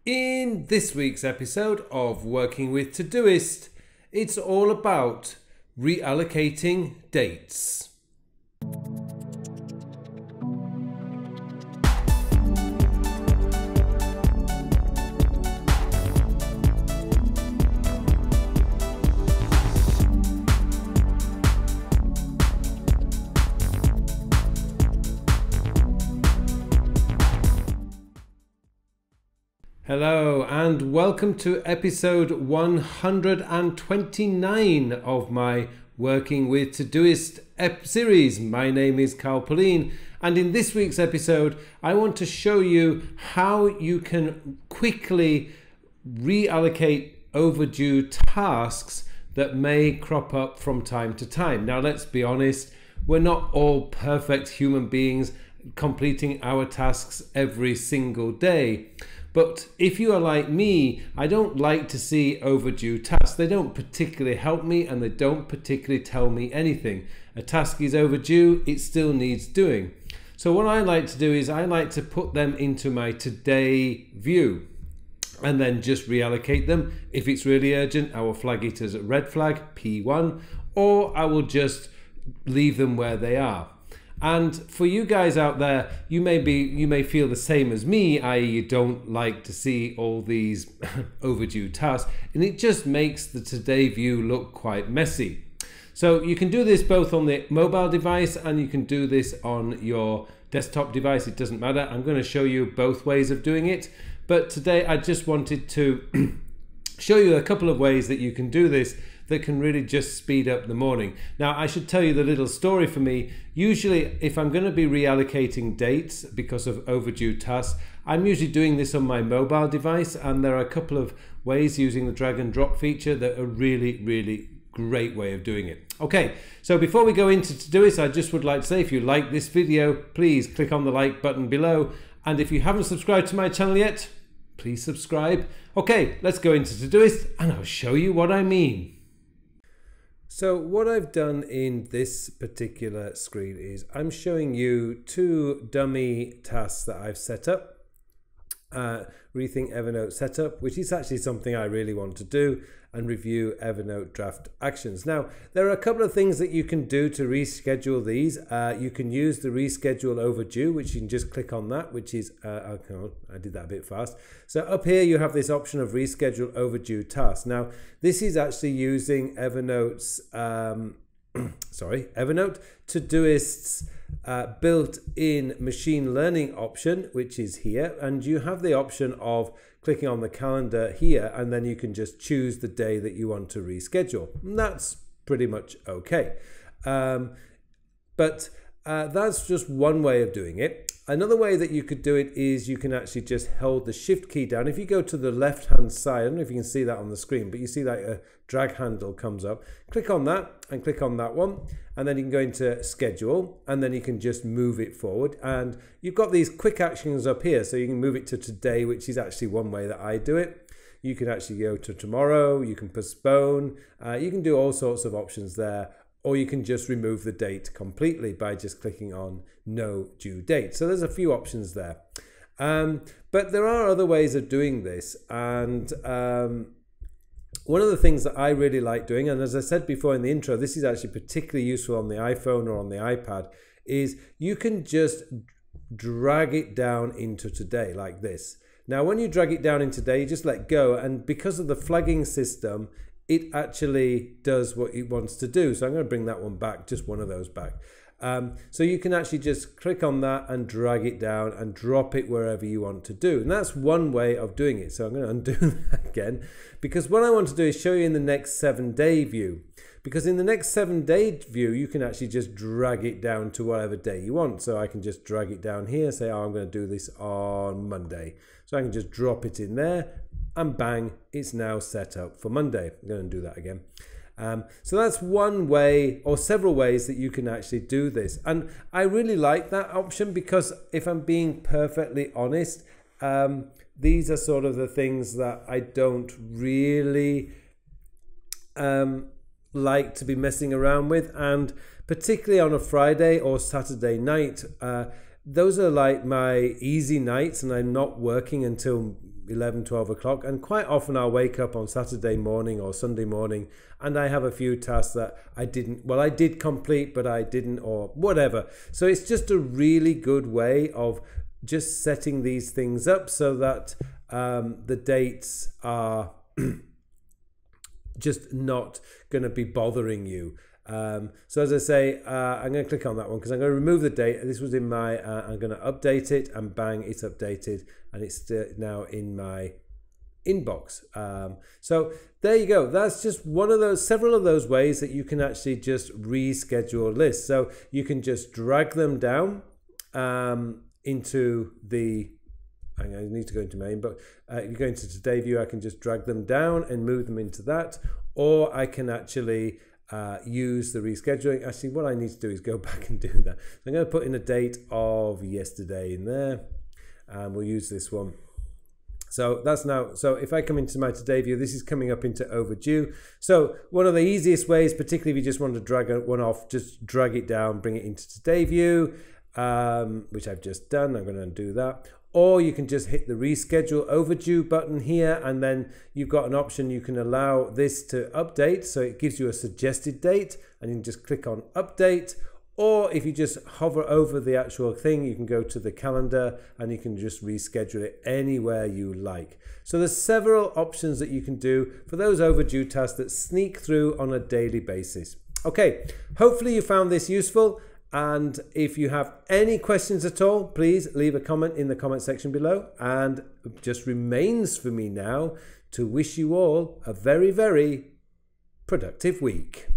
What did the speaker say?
In this week's episode of Working with Todoist, it's all about reallocating dates. Hello and welcome to episode 129 of my Working with Todoist series. My name is Carl Pauline, and in this week's episode I want to show you how you can quickly reallocate overdue tasks that may crop up from time to time. Now let's be honest, we're not all perfect human beings completing our tasks every single day. But if you are like me, I don't like to see overdue tasks. They don't particularly help me and they don't particularly tell me anything. A task is overdue, it still needs doing. So what I like to do is I like to put them into my today view and then just reallocate them. If it's really urgent, I will flag it as a red flag, P1, or I will just leave them where they are. And for you guys out there, you may feel the same as me, i.e. you don't like to see all these overdue tasks, and it just makes the today view look quite messy. So you can do this both on the mobile device and you can do this on your desktop device. It doesn't matter. I'm going to show you both ways of doing it, but today I just wanted to show you a couple of ways that you can do this that can really just speed up the morning. Now, I should tell you the little story for me. Usually, if I'm going to be reallocating dates because of overdue tasks, I'm usually doing this on my mobile device, and there are a couple of ways using the drag and drop feature that are really great way of doing it. Okay, so before we go into Todoist, I just would like to say, if you like this video, please click on the like button below, and if you haven't subscribed to my channel yet, please subscribe. Okay, let's go into Todoist and I'll show you what I mean. So what I've done in this particular screen is I'm showing you two dummy tasks that I've set up. Rethink Evernote setup, which is actually something I really want to do, and review Evernote draft actions. Now, there are a couple of things that you can do to reschedule these. You can use the reschedule overdue, which you can just click on that, which is, I did that a bit fast. So up here you have this option of reschedule overdue tasks. Now, this is actually using Evernote's, Evernote Todoist's built-in machine learning option, which is here, and you have the option of clicking on the calendar here, and then you can just choose the day that you want to reschedule, and that's pretty much okay. But that's just one way of doing it. Another way that you could do it is you can actually just hold the shift key down. If you go to the left hand side, I don't know if you can see that on the screen, but you see like a drag handle comes up. Click on that and click on that one, and then you can go into schedule, and then you can just move it forward. And you've got these quick actions up here, so you can move it to today, which is actually one way that I do it. You can actually go to tomorrow, you can postpone, you can do all sorts of options there. Or you can just remove the date completely by just clicking on no due date. So there's a few options there. But there are other ways of doing this. And one of the things that I really like doing, and as I said before in the intro, this is actually particularly useful on the iPhone or on the iPad, is you can just drag it down into today like this. Now, when you drag it down into today, you just let go. And because of the flagging system, it actually does what it wants to do. So I'm going to bring that one back, just one of those back. So you can actually just click on that and drag it down and drop it wherever you want to do. And that's one way of doing it. So I'm going to undo that again, because what I want to do is show you in the next 7-day view. Because in the next 7-day view, you can actually just drag it down to whatever day you want. So I can just drag it down here, say, oh, I'm going to do this on Monday. So I can just drop it in there, and bang, it's now set up for Monday. I'm going to do that again. So that's one way, or several ways, that you can actually do this. And I really like that option because, if I'm being perfectly honest, these are sort of the things that I don't really like to be messing around with. And particularly on a Friday or Saturday night, those are like my easy nights, and I'm not working until 11, 12 o'clock, and quite often I'll wake up on Saturday morning or Sunday morning and I have a few tasks that I did complete but I didn't, or whatever. So it's just a really good way of just setting these things up so that the dates are just not going to be bothering you. So as I say, I'm going to click on that one because I'm going to remove the date. This was in my, I'm going to update it, and bang, it's updated and it's now in my inbox. So there you go. That's just one of those, several of those ways that you can actually just reschedule lists. So you can just drag them down into the, I need to go into my inbox. You go into Today View, I can just drag them down and move them into that, or I can actually use the rescheduling. Actually, what I need to do is go back and do that. So I'm going to put in a date of yesterday in there, and we'll use this one. So that's now, so if I come into my Today View, this is coming up into Overdue. So one of the easiest ways, particularly if you just want to drag one off, just drag it down, bring it into Today View, which I've just done. I'm going to undo that. Or you can just hit the reschedule overdue button here, and then you've got an option. You can allow this to update, so it gives you a suggested date, and you can just click on update. Or if you just hover over the actual thing, you can go to the calendar and you can just reschedule it anywhere you like. So there's several options that you can do for those overdue tasks that sneak through on a daily basis. Okay, hopefully you found this useful. And if you have any questions at all, please leave a comment in the comment section below. And it just remains for me now to wish you all a very, very productive week.